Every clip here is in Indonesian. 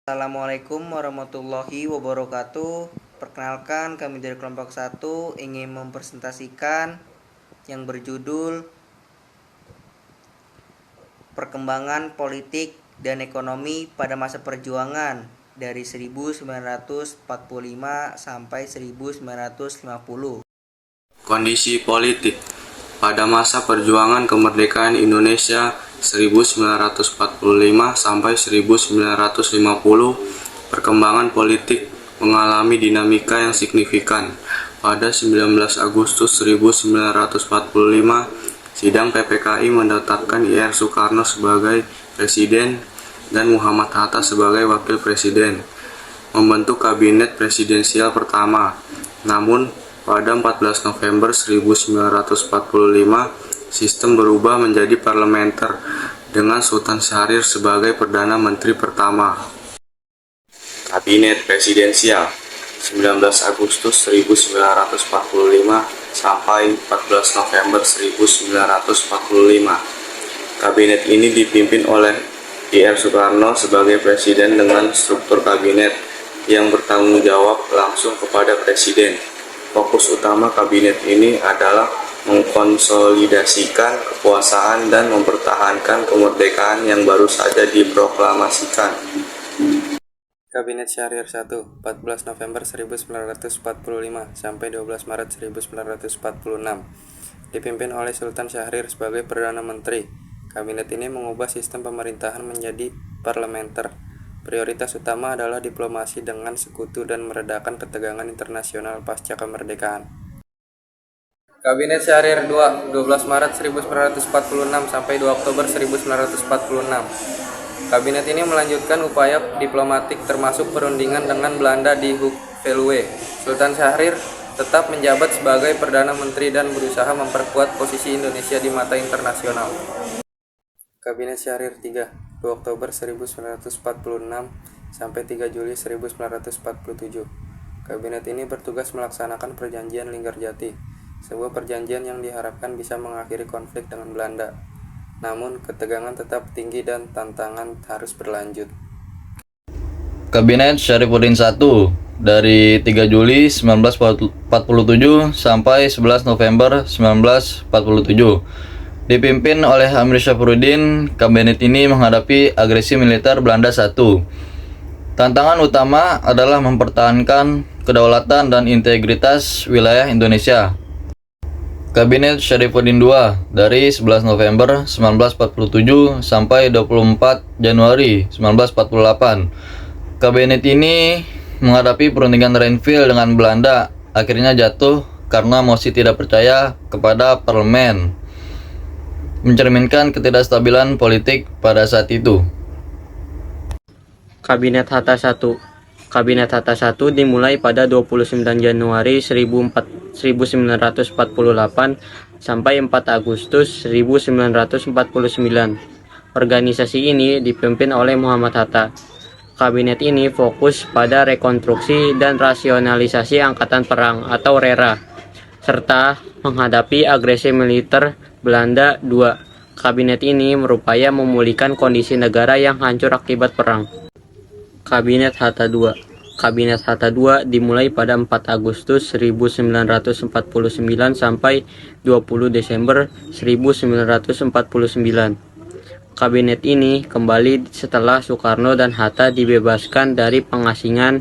Assalamualaikum warahmatullahi wabarakatuh. Perkenalkan, kami dari kelompok 1 ingin mempresentasikan yang berjudul Perkembangan Politik dan Ekonomi pada Masa Perjuangan dari 1945 sampai 1950. Kondisi politik pada masa perjuangan kemerdekaan Indonesia 1945 sampai 1950, perkembangan politik mengalami dinamika yang signifikan. Pada 19 Agustus 1945, sidang PPKI menetapkan Ir Soekarno sebagai presiden dan Muhammad Hatta sebagai wakil presiden, membentuk kabinet presidensial pertama. Namun, pada 14 November 1945, sistem berubah menjadi parlementer dengan Sultan Syahrir sebagai Perdana Menteri pertama. Kabinet Presidensial 19 Agustus 1945 sampai 14 November 1945. Kabinet ini dipimpin oleh Ir Soekarno sebagai presiden dengan struktur kabinet yang bertanggung jawab langsung kepada presiden. Fokus utama kabinet ini adalah mengkonsolidasikan kekuasaan dan mempertahankan kemerdekaan yang baru saja diproklamasikan. Kabinet Syahrir 1, 14 November 1945 sampai 12 Maret 1946, dipimpin oleh Sultan Syahrir sebagai Perdana Menteri. Kabinet ini mengubah sistem pemerintahan menjadi parlementer. Prioritas utama adalah diplomasi dengan sekutu dan meredakan ketegangan internasional pasca kemerdekaan. Kabinet Syahrir 2, 12 Maret 1946 sampai 2 Oktober 1946. Kabinet ini melanjutkan upaya diplomatik termasuk perundingan dengan Belanda di Hoek Veluwe. Sultan Syahrir tetap menjabat sebagai Perdana Menteri dan berusaha memperkuat posisi Indonesia di mata internasional. Kabinet Syahrir 3, 2 Oktober 1946 sampai 3 Juli 1947. Kabinet ini bertugas melaksanakan Perjanjian Linggarjati, sebuah perjanjian yang diharapkan bisa mengakhiri konflik dengan Belanda. Namun, ketegangan tetap tinggi dan tantangan harus berlanjut. Kabinet Syarifuddin I dari 3 Juli 1947 sampai 11 November 1947. Dipimpin oleh Amir Syafruddin, kabinet ini menghadapi agresi militer Belanda I. Tantangan utama adalah mempertahankan kedaulatan dan integritas wilayah Indonesia. Kabinet Syarifuddin II dari 11 November 1947 sampai 24 Januari 1948. Kabinet ini menghadapi perundingan Rhineville dengan Belanda, akhirnya jatuh karena mosi tidak percaya kepada parlemen, mencerminkan ketidakstabilan politik pada saat itu. Kabinet Hatta I. Kabinet Hatta I dimulai pada 29 Januari 1948 sampai 4 Agustus 1949. Organisasi ini dipimpin oleh Muhammad Hatta. Kabinet ini fokus pada rekonstruksi dan rasionalisasi angkatan perang atau RERA, serta menghadapi agresi militer Belanda II. Kabinet ini merupaya memulihkan kondisi negara yang hancur akibat perang. Kabinet Hatta II. Kabinet Hatta II dimulai pada 4 Agustus 1949 sampai 20 Desember 1949. Kabinet ini kembali setelah Soekarno dan Hatta dibebaskan dari pengasingan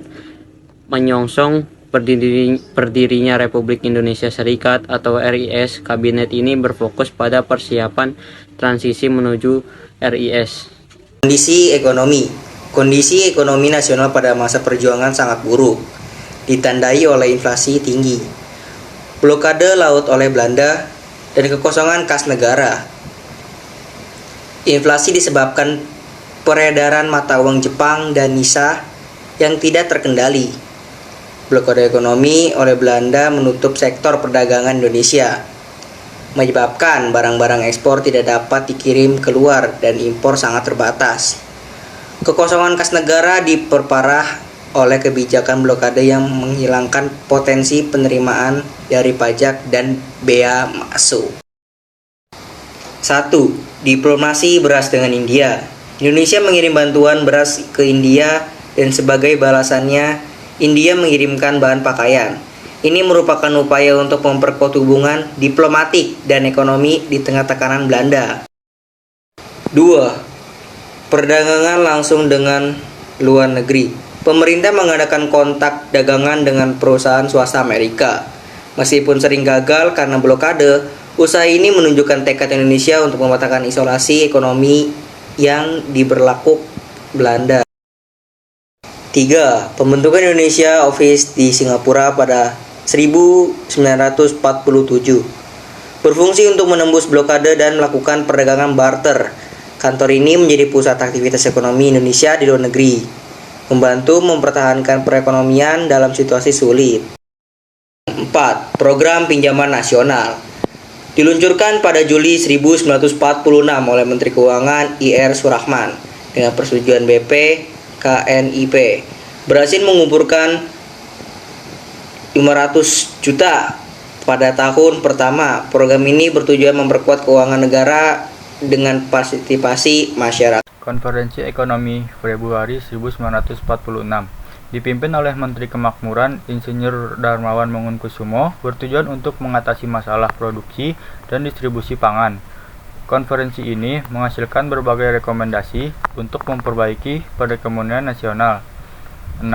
menyongsong berdirinya Republik Indonesia Serikat atau RIS. Kabinet ini berfokus pada persiapan transisi menuju RIS. Kondisi ekonomi nasional pada masa perjuangan sangat buruk, ditandai oleh inflasi tinggi, blokade laut oleh Belanda, dan kekosongan kas negara. Inflasi disebabkan peredaran mata uang Jepang dan Nisa yang tidak terkendali. Blokade ekonomi oleh Belanda menutup sektor perdagangan Indonesia, menyebabkan barang-barang ekspor tidak dapat dikirim keluar dan impor sangat terbatas. Kekosongan kas negara diperparah oleh kebijakan blokade yang menghilangkan potensi penerimaan dari pajak dan bea masuk. 1. Diplomasi beras dengan India. Indonesia mengirim bantuan beras ke India dan sebagai balasannya, India mengirimkan bahan pakaian. Ini merupakan upaya untuk memperkuat hubungan diplomatik dan ekonomi di tengah tekanan Belanda. 2. Perdagangan langsung dengan luar negeri. Pemerintah mengadakan kontak dagangan dengan perusahaan swasta Amerika. Meskipun sering gagal karena blokade, usaha ini menunjukkan tekad Indonesia untuk mematahkan isolasi ekonomi yang diberlakukan Belanda. 3. Pembentukan Indonesia Office di Singapura pada 1947 berfungsi untuk menembus blokade dan melakukan perdagangan barter. Kantor ini menjadi pusat aktivitas ekonomi Indonesia di luar negeri, membantu mempertahankan perekonomian dalam situasi sulit. 4. Program Pinjaman Nasional diluncurkan pada Juli 1946 oleh Menteri Keuangan I.R. Surahman dengan persetujuan BP KNIP, berhasil mengumpulkan 500 juta pada tahun pertama. Program ini bertujuan memperkuat keuangan negara dengan partisipasi masyarakat. Konferensi Ekonomi Februari 1946 dipimpin oleh Menteri Kemakmuran Insinyur Darmawan Mangunkusumo, bertujuan untuk mengatasi masalah produksi dan distribusi pangan. Konferensi ini menghasilkan berbagai rekomendasi untuk memperbaiki perekonomian nasional. 6.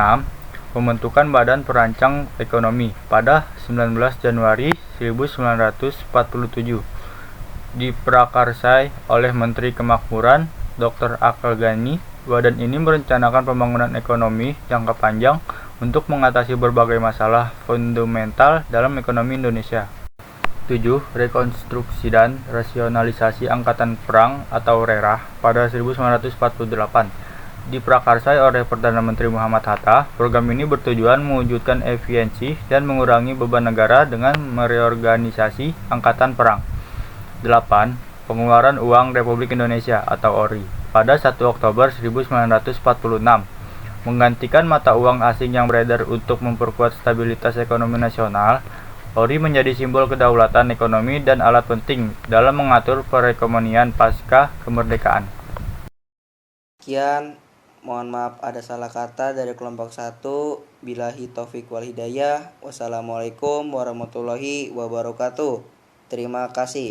Pembentukan Badan Perancang Ekonomi pada 19 Januari 1947 diprakarsai oleh Menteri Kemakmuran Dr. Akil Ghani. Badan ini merencanakan pembangunan ekonomi jangka panjang untuk mengatasi berbagai masalah fundamental dalam ekonomi Indonesia. 7. Rekonstruksi dan rasionalisasi Angkatan Perang atau RERA pada 1948 diprakarsai oleh Perdana Menteri Muhammad Hatta. Program ini bertujuan mewujudkan efisiensi dan mengurangi beban negara dengan mereorganisasi Angkatan Perang. 8. Pengeluaran Uang Republik Indonesia atau ORI pada 1 Oktober 1946 menggantikan mata uang asing yang beredar untuk memperkuat stabilitas ekonomi nasional. ORI menjadi simbol kedaulatan ekonomi dan alat penting dalam mengatur perekonomian pasca kemerdekaan. Sekian, mohon maaf ada salah kata dari kelompok 1. Billahi taufik wal hidayah. Wassalamualaikum warahmatullahi wabarakatuh. Terima kasih.